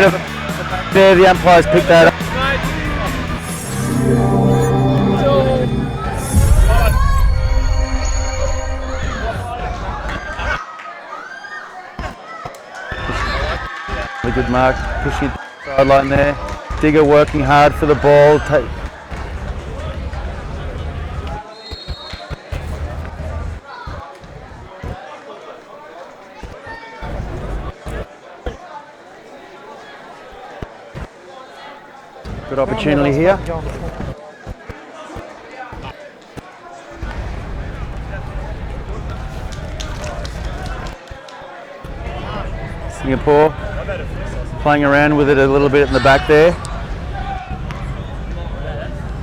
There, the umpires picked that up. A good mark, pushing sideline there. Digger working hard for the ball. Good opportunity here. Singapore playing around with it a little bit in the back there.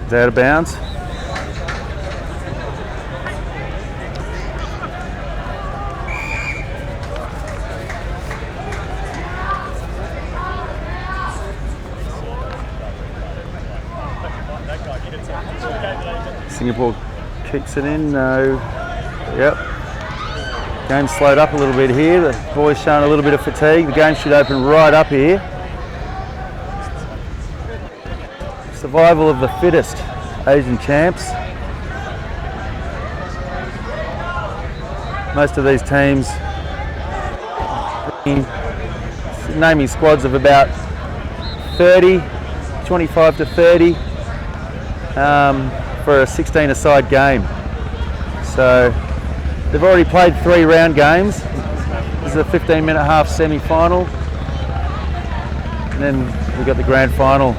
It's out of bounds. Singapore kicks it in, no. Yep. Game slowed up a little bit here. The boys showing a little bit of fatigue. The game should open right up here. Survival of the fittest, Asian champs. Most of these teams naming squads of about 30, 25 to 30 for a 16-a-side game. So they've already played 3 round games. This is a 15-minute half semi-final, and then we've got the grand final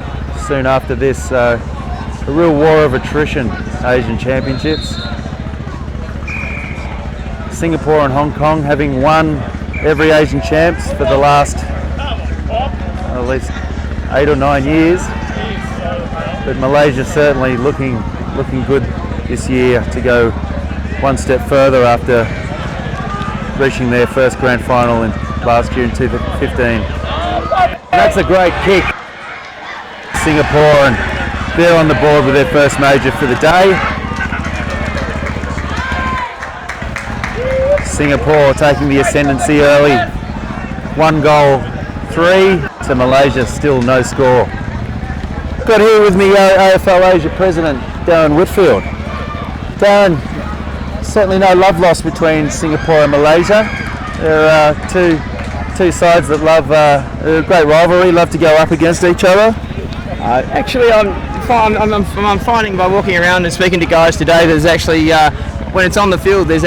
soon after this. So a real war of attrition, Asian Championships. Singapore and Hong Kong having won every Asian Champs for the last at least 8 or 9 years, but Malaysia certainly looking good this year to go one step further after reaching their first grand final in last year in 2015. That's a great kick, Singapore, and they're on the board with their first major for the day. Singapore taking the ascendancy early. 1 goal, 3 to Malaysia, still no score. Got here with me AFL Asia President Darren Whitfield. Darren, certainly no love lost between Singapore and Malaysia. There are two sides that love a great rivalry, love to go up against each other. Actually, I'm finding by walking around and speaking to guys today, there's actually when it's on the field, there's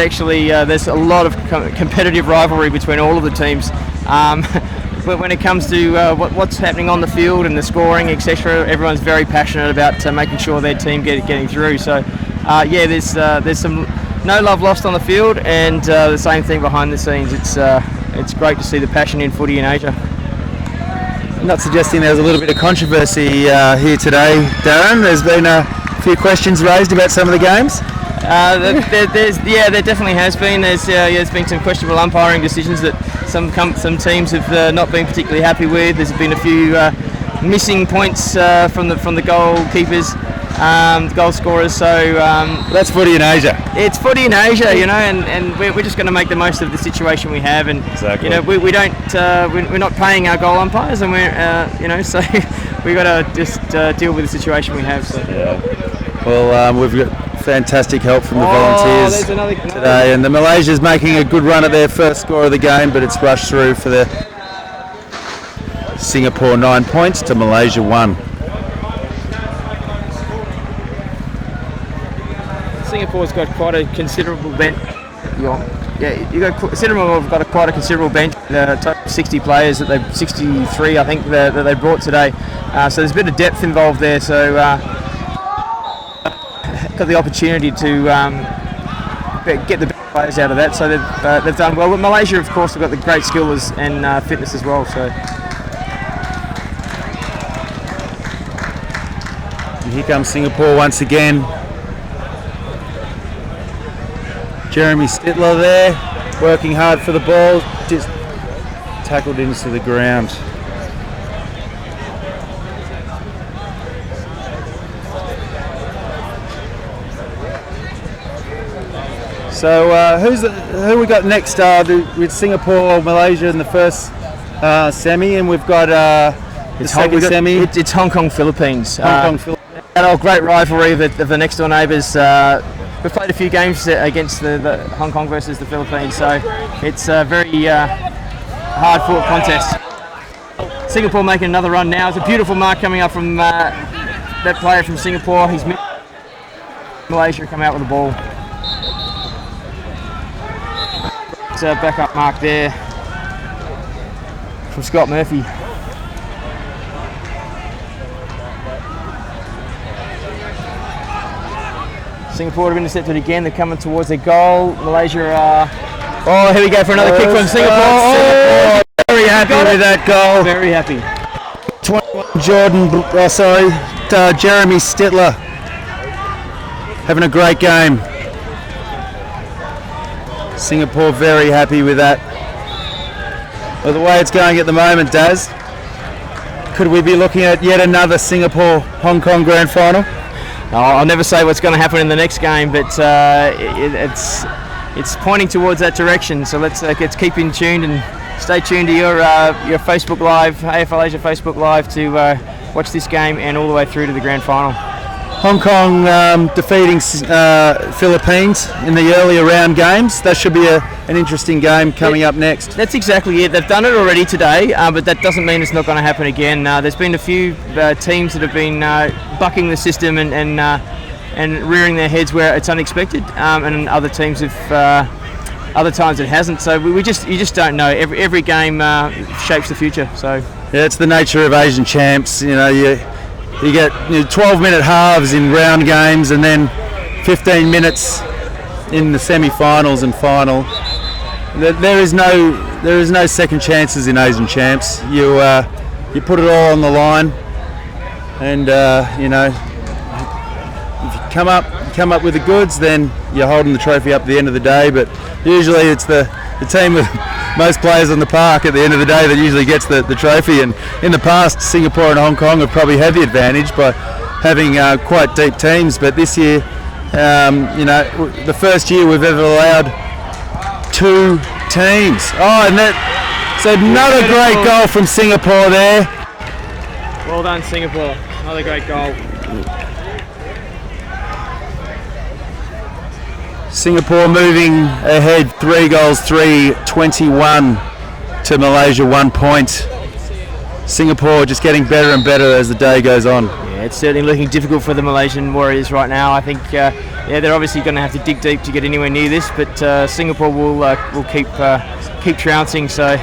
a lot of competitive rivalry between all of the teams. But when it comes to what's happening on the field and the scoring, etc., everyone's very passionate about making sure their team getting through. So, yeah, there's some no love lost on the field, and the same thing behind the scenes. It's great to see the passion in footy in Asia. I'm not suggesting there's a little bit of controversy here today, Darren. There's been a few questions raised about some of the games. There definitely has been. There's been some questionable umpiring decisions that some teams have not been particularly happy with. There's been a few missing points from the goalkeepers, goal scorers. So that's footy in Asia. It's footy in Asia, you know, and we're just going to make the most of the situation we have. And exactly. You know, we're not paying our goal umpires, and we're so we got to just deal with the situation we have. So. Yeah. Well, we've got fantastic help from the volunteers today, and the Malaysia's making a good run at their first score of the game, but it's rushed through for the Singapore 9 points to Malaysia 1. Singapore's got quite a considerable bench. Singapore have got quite a considerable bench. Total 60 players 63 I think that they brought today. So there's a bit of depth involved there. So. Got the opportunity to get the best players out of that, so they've done well. But Malaysia, of course, have got the great skill and fitness as well. So and here comes Singapore once again. Jeremy Stittler there, working hard for the ball, just tackled into the ground. So who we got next with Singapore or Malaysia in the first semi, and we've got the second semi. It's Hong Kong Philippines. Hong Kong Philippines. A great rivalry of the next door neighbours. We've played a few games against the Hong Kong versus the Philippines, so it's a very hard-fought contest. Singapore making another run now. It's a beautiful mark coming up from that player from Singapore. He's Malaysia come out with the ball. It's a backup mark there from Scott Murphy. Singapore have intercepted again. They're coming towards their goal. Malaysia are... Oh, here we go for another kick from Singapore. Singapore. Very happy with that goal. Very happy. 21 Jeremy Stittler having a great game. Singapore very happy with that. Well, the way it's going at the moment, Daz, could we be looking at yet another Singapore-Hong Kong grand final? I'll never say what's going to happen in the next game, but it's pointing towards that direction. So let's keep in tune and stay tuned to your Facebook Live, AFL Asia Facebook Live, to watch this game and all the way through to the grand final. Hong Kong defeating Philippines in the earlier round games. That should be an interesting game coming up next. That's exactly it. They've done it already today, but that doesn't mean it's not going to happen again. There's been a few teams that have been bucking the system and rearing their heads where it's unexpected, and other teams have. Other times it hasn't. So you just don't know. Every game shapes the future. So yeah, it's the nature of Asian champs. You know, you get 12-minute halves in round games, and then 15 minutes in the semi-finals and final. There is no second chances in Asian champs. You put it all on the line, and if you come up with the goods, then you're holding the trophy up at the end of the day. But usually it's the team with most players on the park at the end of the day that usually gets the trophy. And in the past, Singapore and Hong Kong have probably had the advantage by having quite deep teams. But this year, the first year we've ever allowed 2 teams. Oh, and that's another great goal from Singapore there. Well done, Singapore. Another great goal. Singapore moving ahead 3-21 to Malaysia 1 point. Singapore just getting better and better as the day goes on. Yeah, it's certainly looking difficult for the Malaysian Warriors right now. I think they're obviously going to have to dig deep to get anywhere near this, but Singapore will keep trouncing. So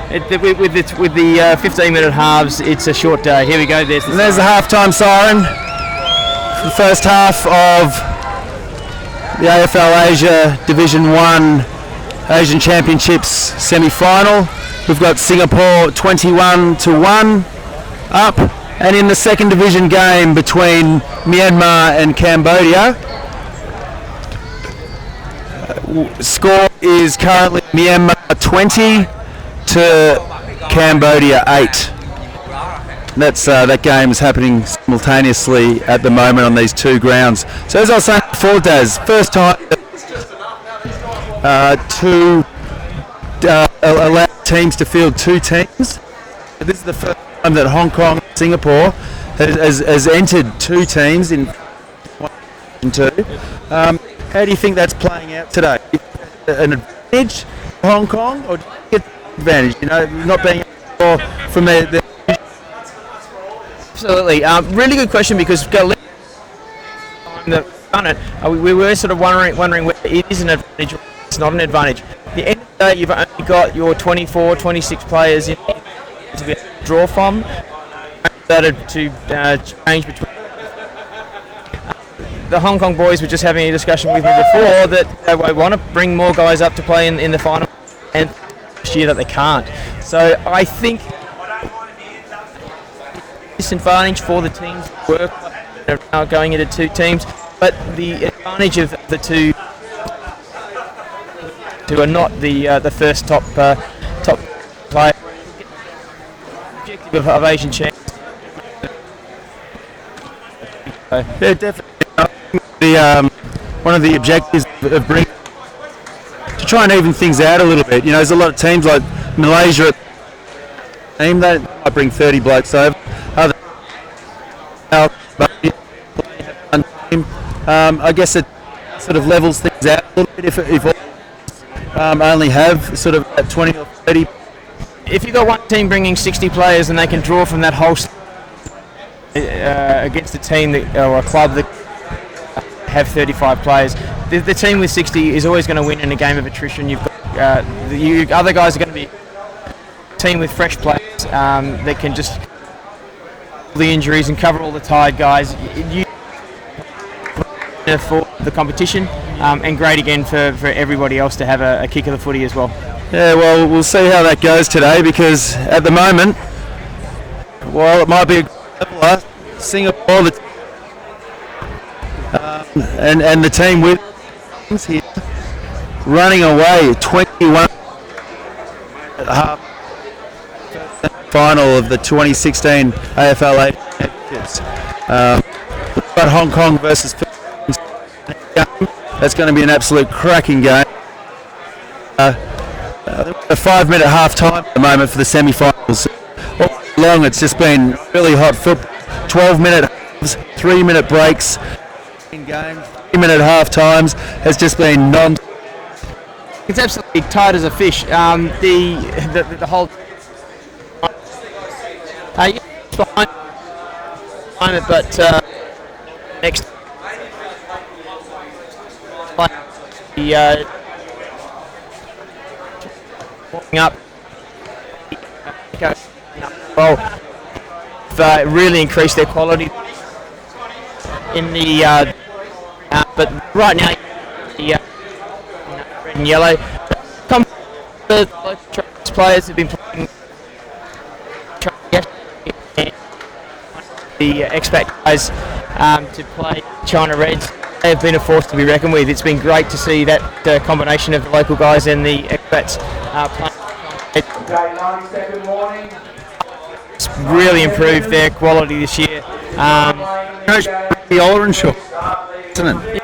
with the 15-minute halves, it's a short day. Here we go. There's the halftime siren for the first half of the AFL Asia Division 1 Asian Championships semi-final. We've got Singapore 21-1 up, and in the second division game between Myanmar and Cambodia, score is currently Myanmar 20 to Cambodia 8. That game is happening simultaneously at the moment on these 2 grounds. So as I was saying before, Daz, first time to allow teams to field 2 teams. This is the first time that Hong Kong and Singapore has entered 2 teams in 1 and 2. How do you think that's playing out today? An advantage for Hong Kong, or do you get an advantage? Not being able from their Absolutely. Really good question, because we've got done it. We were sort of wondering whether it is an advantage or it's not an advantage. At the end of the day, you've only got your 24, 26 players in to be able to draw from. To change between. The Hong Kong boys were just having a discussion with me before that they want to bring more guys up to play in the final, and this year that they can't. So I think disadvantage for the teams work now going into 2 teams, but the advantage of the two who are not the first top player objective of Asian champs. Yeah, definitely. One of the objectives of bringing to try and even things out a little bit. There's a lot of teams like Malaysia team. They might bring 30 blokes over. Other I guess it sort of levels things out a little bit if all only have sort of 20 or 30. If you've got one team bringing 60 players and they can draw from that whole against a team that, or a club that have 35 players, the team with 60 is always going to win in a game of attrition. You've got the other guys are going to be a team with fresh players that can just the injuries and cover all the tired guys. You for the competition and great again for everybody else to have a kick of the footy as well. Yeah, well, we'll see how that goes today, because at the moment, while it might be a good Singapore and the team with here running away 21 at half final of the 2016 AFL Championships. We've got Hong Kong versus that's going to be an absolute cracking game. A 5-minute half time at the moment for the semi-finals. All along it's just been really hot football. 12-minute halves, 3-minute breaks in games, 3-minute half times has just been non. It's absolutely tight as a fish. The whole behind it, but next the walking up really increased their quality in the but right now the red and yellow the players have been playing the expat guys to play China Reds. They have been a force to be reckoned with. It's been great to see that combination of the local guys and the expats playing. It's really improved their quality this year. The Orange Show, isn't it?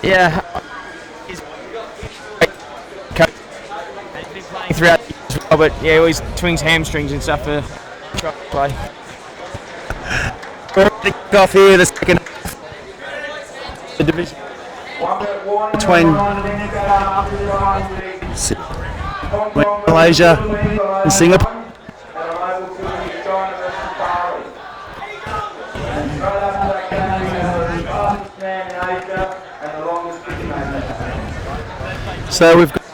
Yeah. He's been playing throughout the year as well, but yeah, he always twings hamstrings and stuff for try to play. We're ready to kick off here the second the division between Malaysia and Singapore. So we've got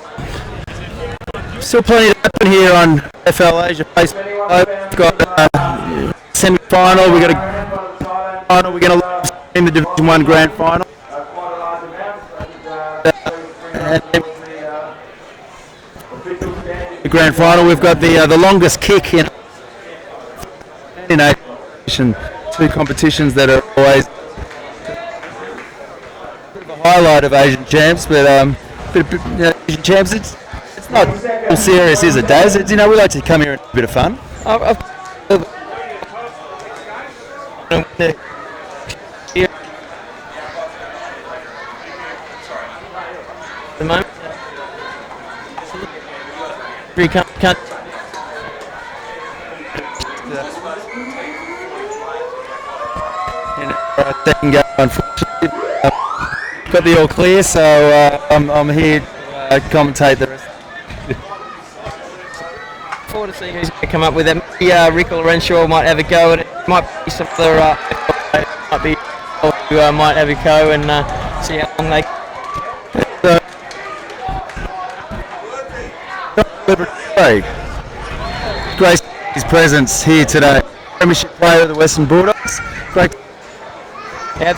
still plenty to happen here on AFL Asia Facebook. We've got semi-final. We've got a final. We're going to in the Division 1 Grand Final. The Grand Final. We've got the longest kick in Asian, two competitions that are always a highlight of Asian champs, but Asian champs, it's not all serious, is it, Daz? It's, we like to come here and have a bit of fun. The moment. Second game, unfortunately, got the all clear, so I'm here to commentate the rest. Forward to see who's going to come up with it. Maybe Rick or Renshaw might have a go at it. Might be some other might be who might have a go and see how long they. Grace his presence here today. Premiership player of the Western Bulldogs. Great. Yeah,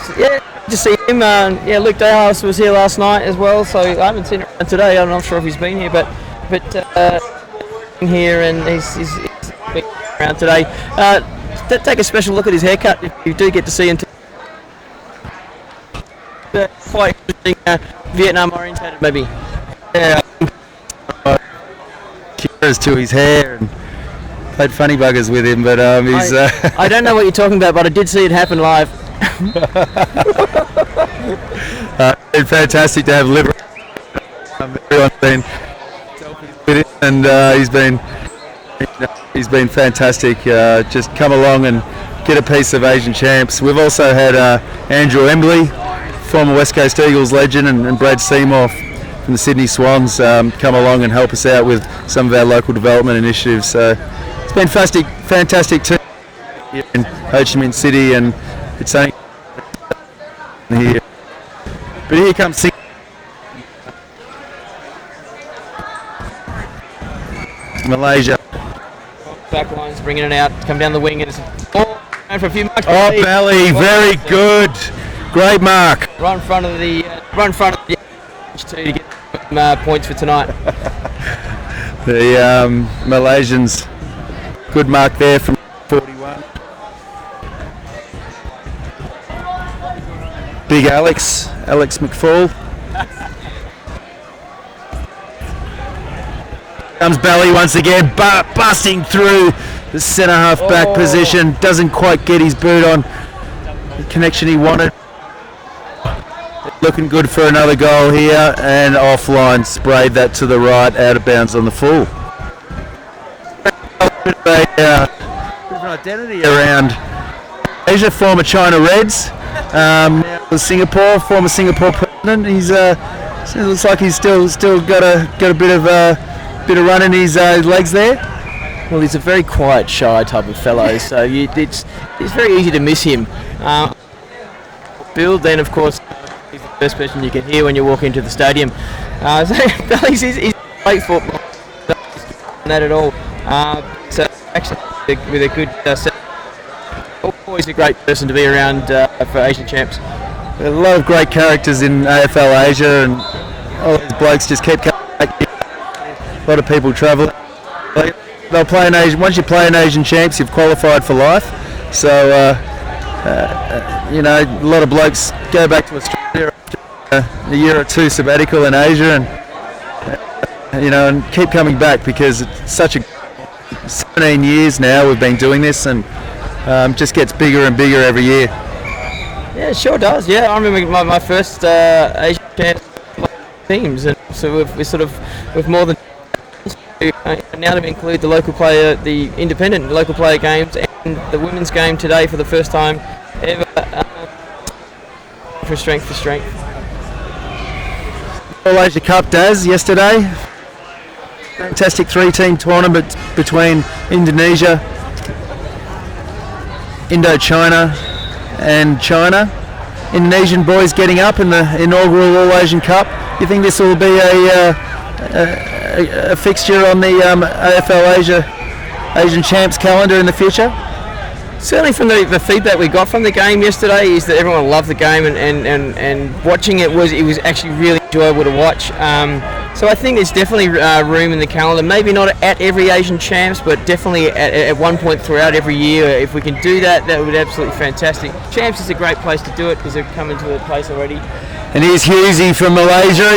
just see him. Luke Dayhouse was here last night as well, so I haven't seen him today. I'm not sure if he's been here, but here and he's been around today. Take a special look at his haircut if you do get to see him. Quite interesting, Vietnam orientated maybe. Yeah. Curious to his hair and played funny buggers with him, but he's. I don't know what you're talking about, but I did see it happen live. It's fantastic to have Liver. Everyone's been with him, and he's been He's been fantastic. Just come along and get a piece of Asian champs. We've also had Andrew Embley, former West Coast Eagles legend, and Brad Seymour from the Sydney Swans come along and help us out with some of our local development initiatives. So it's been fantastic too here in Ho Chi Minh City, and it's only here. But here comes Malaysia. Back lines, bringing it out, come down the wing, and it's going for a few marks. Oh, Belly, very good, great mark. Right in front of the to get points for tonight. The Malaysians, good mark there from 41. Big Alex McFall. Comes Belly once again, busting through the centre half back position. Doesn't quite get his boot on the connection he wanted. Looking good for another goal here, and offline, sprayed that to the right, out of bounds on the full. Bit of an identity around Asia, former China Reds, now Singapore, former Singapore president. He's looks like he's still got a bit of run in his legs there. Well, he's a very quiet, shy type of fellow, so it's very easy to miss him. Bill, then of course, he's the first person you can hear when you walk into the stadium. So Belly's he's great football, that at all. So actually, with a good set, always a great person to be around for Asian champs. A lot of great characters in AFL Asia, and all these blokes just keep coming back. A lot of people travel. They'll play an Asian. Once you play an Asian champs, you've qualified for life. So you know, a lot of blokes go back to Australia after a year or two sabbatical in Asia, and you know, and keep coming back because it's such a 17 years now we've been doing this, and just gets bigger and bigger every year. Yeah, it sure does. Yeah, I remember my first Asian champs teams, and so we've more than now to include the local player, the independent local player games, and the women's game today for the first time ever, for strength to strength. All Asia Cup does yesterday. Fantastic three-team tournament between Indonesia, Indochina, and China. Indonesian boys getting up in the inaugural All Asian Cup. You think this will be a fixture on the AFL Asian Champs calendar in the future? Certainly from the feedback we got from the game yesterday is that everyone loved the game, and watching it was actually really enjoyable to watch. So I think there's definitely room in the calendar, maybe not at every Asian Champs, but definitely at one point throughout every year. If we can do that, that would be absolutely fantastic. Champs is a great place to do it because they've come into the place already. And here's Hughesy from Malaysia.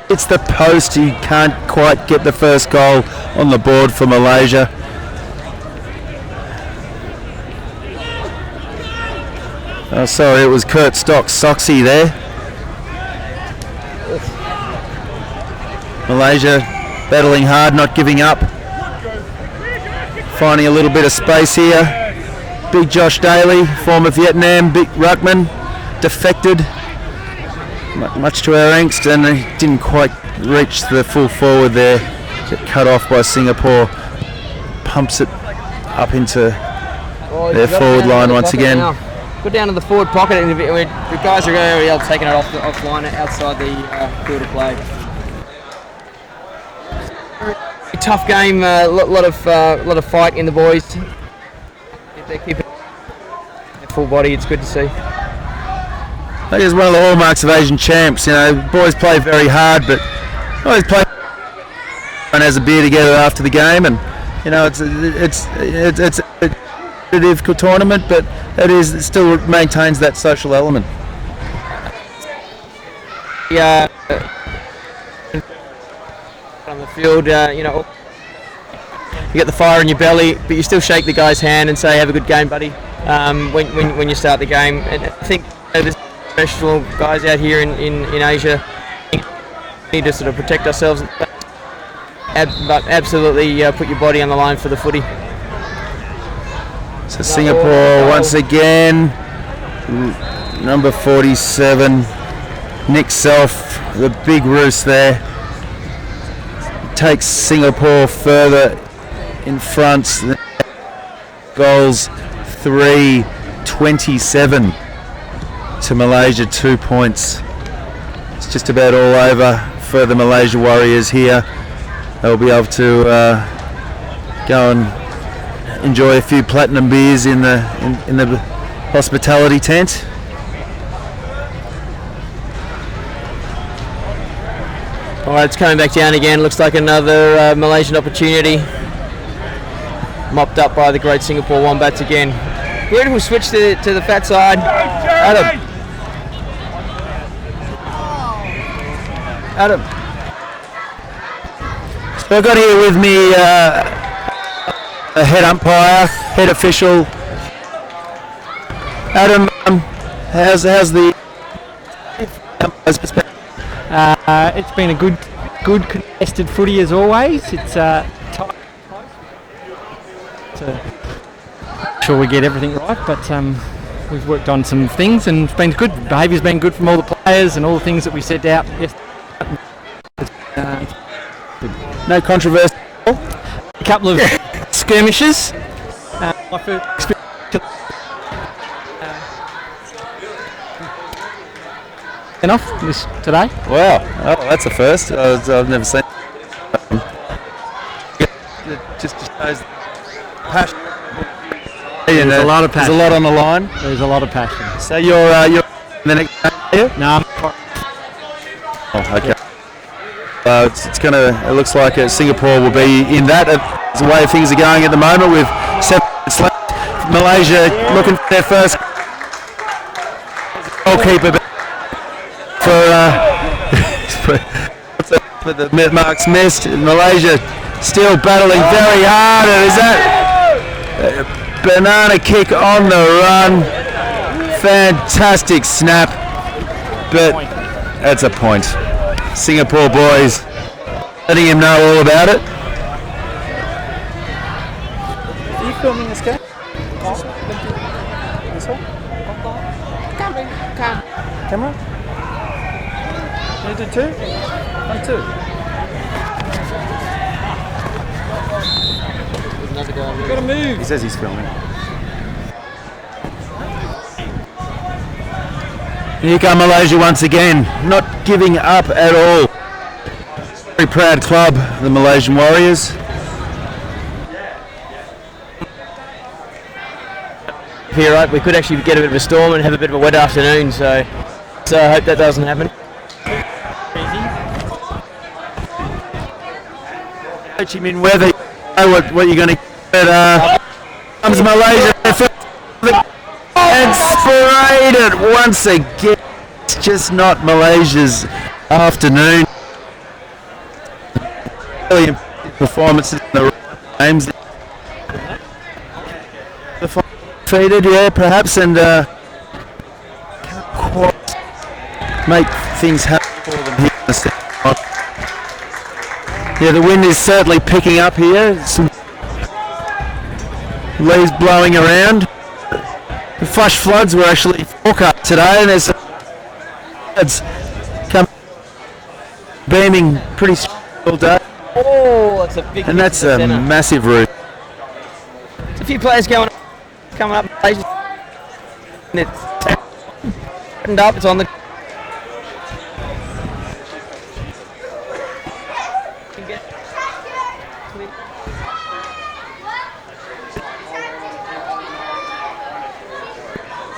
It's the post. He can't quite get the first goal on the board for Malaysia. Oh, sorry, it was Kurt Soxy there. Malaysia battling hard, not giving up. Finding a little bit of space here. Big Josh Daly, former Vietnam, big ruckman, defected, much to our angst, and he didn't quite reach the full forward there. Get cut off by Singapore. Pumps it up into their forward line once again. Got down to the forward pocket, and the guys are already taking it offline outside the field of play. Tough game, a lot of fight in the boys. If they keep it full body, it's good to see. I think it's one of the hallmarks of Asian Champs. You know, boys play very hard, but always play and has a beer together after the game, and you know, it's a competitive tournament, but it still maintains that social element. Yeah. On the field, you know, you get the fire in your belly, but you still shake the guy's hand and say, "Have a good game, buddy." When you start the game, and I think there's professional guys out here in Asia need to sort of protect ourselves. but absolutely put your body on the line for the footy. So Singapore once again, number 47, Nick Self, the big roost there, takes Singapore further in front. Goals 3-27 to Malaysia, 2 points. It's just about all over for the Malaysia Warriors here. They'll be able to go and enjoy a few platinum beers in the hospitality tent. All right, it's coming back down again. Looks like another Malaysian opportunity. Mopped up by the great Singapore Wombats again. Beautiful switch to the fat side. Adam. So I've got here with me a head umpire, head official. Adam, how's the umpire's perspective? It's been a good contested footy as always. It's tight, to sure we get everything right, but we've worked on some things and it's been good. Behaviour's been good from all the players and all the things that we set out yesterday. No controversy. A couple of skirmishes. My first experience enough this today. Wow, oh, that's a first. I've never seen. Just shows passion. There's a lot of passion. There's a lot on the line. There's a lot of passion. So you're the next game? No, Oh, okay. It looks like Singapore will be in that. It's the way things are going at the moment with 7 minutes left. Malaysia looking for their first goalkeeper for the marks missed. Malaysia still battling very hard. And is that banana kick on the run? Fantastic snap, but that's a point. Singapore boys letting him know all about it. Are you filming this game? This one? Camera? You do 2? 1, 2. Gotta move. He says he's filming. Here come Malaysia once again, not giving up at all. Very proud club, the Malaysian Warriors. Here, right, we could actually get a bit of a storm and have a bit of a wet afternoon, so I hope that doesn't happen. Coach him in weather, you know what you're going to get. Comes Malaysia and sprayed it once again. It's just not Malaysia's afternoon. Really impressive performances in the games. Defeated, yeah, perhaps, and can't quite make things happen for them here in the second half. Yeah, the wind is certainly picking up here. Some leaves blowing around. The flash floods were actually forecast today, and there's floods come beaming pretty strong all day. Oh, that's a big. And that's a massive roof. There's a few players coming up. And it's opened up. It's on the.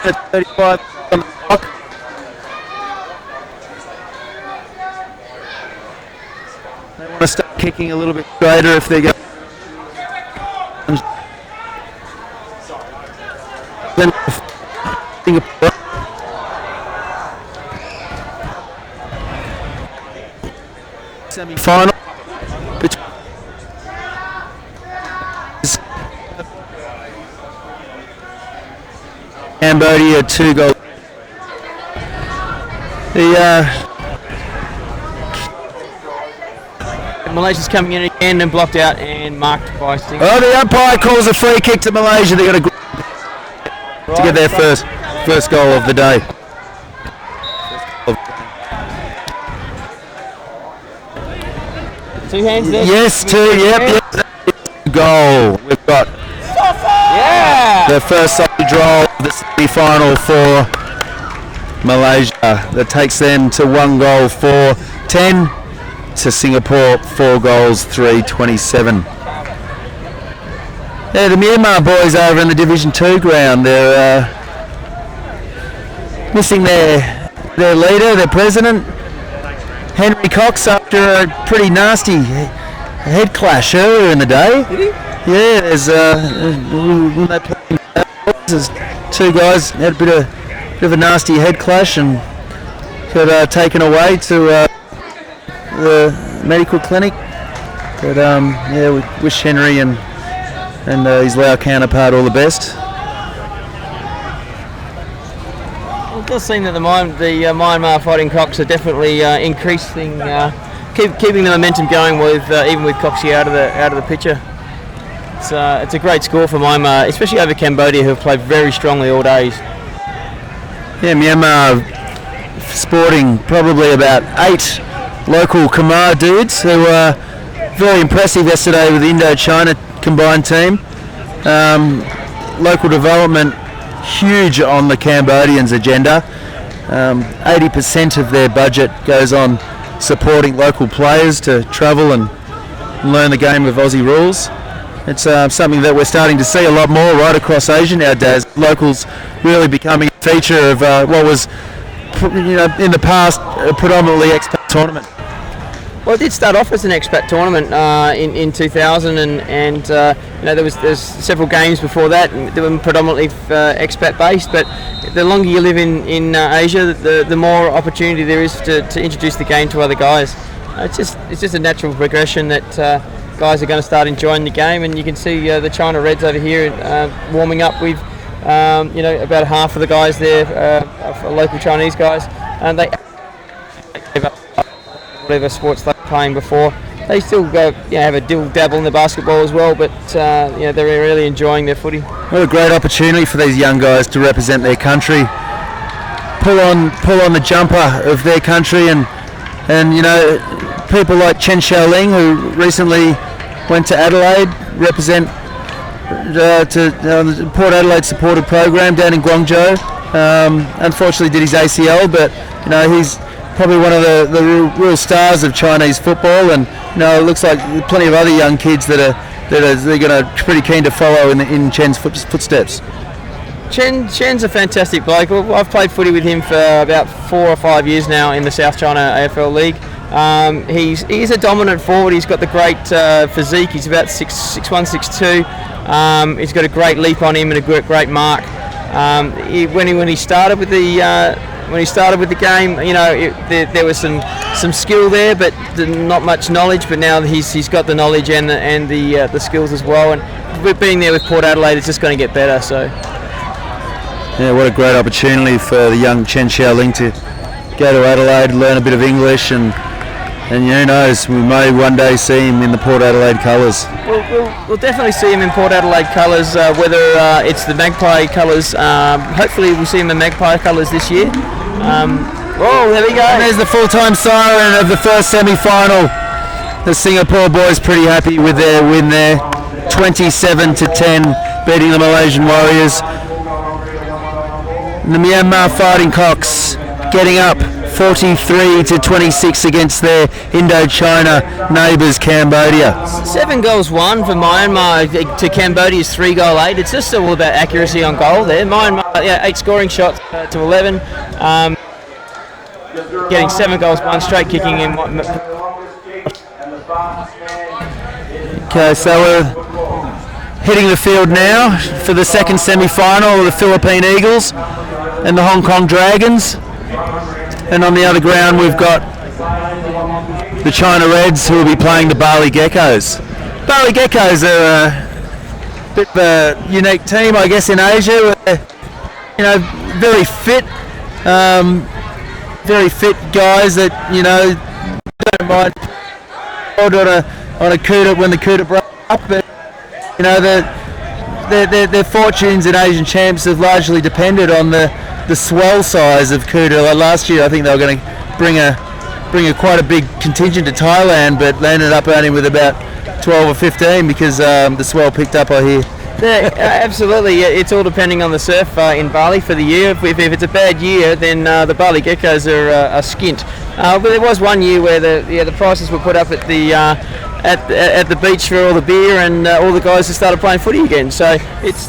At 35 on the clock. They want to start kicking a little bit straighter if they go. Then Singapore. Semi-final. Cambodia 2 goals. The Malaysia's coming in again and blocked out and marked by Singapore. Oh, the umpire calls a free kick to Malaysia. They got to get their first goal of the day. Two hands there. Yes, two. Yep. Goal. We've got the first side draw of the semi-final for Malaysia. That takes them to 1-4-10 to Singapore 4-3-27. Yeah, the Myanmar boys over in the Division 2 ground. They're missing their leader, their president, Henry Cox, after a pretty nasty head clash earlier in the day. Did he? Yeah, there's when they played, there's two guys had a bit of a nasty head clash and got taken away to the medical clinic. But yeah, we wish Henry and his Lao counterpart all the best. It does seem that the Myanmar Fighting Cocks are definitely increasing, keeping the momentum going with even with Coxie out of the picture. It's a great score for Myanmar, especially over Cambodia, who have played very strongly all days. Yeah, Myanmar sporting probably about 8 local Khmer dudes who were very impressive yesterday with the Indo-China combined team. Local development huge on the Cambodians' agenda. 80% of their budget goes on supporting local players to travel and learn the game of Aussie rules. It's something that we're starting to see a lot more right across Asia nowadays. Locals really becoming a feature of what was, in the past, a predominantly expat tournament. Well, it did start off as an expat tournament in 2000, and there's several games before that that were predominantly expat based. But the longer you live in Asia, the more opportunity there is to introduce the game to other guys. It's just a natural progression that guys are going to start enjoying the game, and you can see the China Reds over here warming up with about half of the guys there, local Chinese guys, and they whatever sports they're playing before. They still go, have a dabble in the basketball as well, but they're really enjoying their footy. What a great opportunity for these young guys to represent their country, pull on the jumper of their country, and people like Chen Xiaoling, who recently went to Adelaide, represent to the Port Adelaide supported program down in Guangzhou. Unfortunately did his ACL, but he's probably one of the real stars of Chinese football, and it looks like plenty of other young kids that are going to pretty keen to follow in Chen's footsteps. Chen's a fantastic bloke. I've played footy with him for about 4 or 5 years now in the South China AFL League. He's a dominant forward. He's got the great physique. He's about 6'1", 6'2". He's got a great leap on him and a great mark. When he started with the game, there was some skill there, but not much knowledge. But now he's got the knowledge and the skills as well. And we're being there with Port Adelaide, it's just going to get better. So. Yeah, what a great opportunity for the young Chen Xiaoling to go to Adelaide, learn a bit of English, and who knows, we may one day see him in the Port Adelaide colours. We'll definitely see him in Port Adelaide colours, whether it's the Magpie colours. Hopefully we'll see him in Magpie colours this year. There we go. And there's the full-time siren of the first semi-final. The Singapore boys pretty happy with their win there, 27-10, beating the Malaysian Warriors. The Myanmar Fighting Cocks getting up 43-26 against their Indo-China neighbours Cambodia. 7 goals won for Myanmar to Cambodia's 3-8. It's just all about accuracy on goal there. Myanmar, 8 scoring shots to 11. Getting 7 goals won, straight kicking in. Okay, so we're hitting the field now for the second semi-final of the Philippine Eagles and the Hong Kong Dragons. And on the other ground we've got the China Reds, who will be playing the Bali Geckos. Bali Geckos are a bit of a unique team, I guess, in Asia. Very fit guys that don't mind on a Cooter when the Cooter broke up, but you know their fortunes in Asian champs have largely depended on the swell size of Cooter. Like last year, I think they were going to bring a quite a big contingent to Thailand, but they ended up only with about 12 or 15 because the swell picked up, I hear. Yeah, absolutely. It's all depending on the surf in Bali for the year. If it's a bad year, then the Bali geckos are skint. But there was one year where the prices were put up at the beach for all the beer, and all the guys just started playing footy again. So it's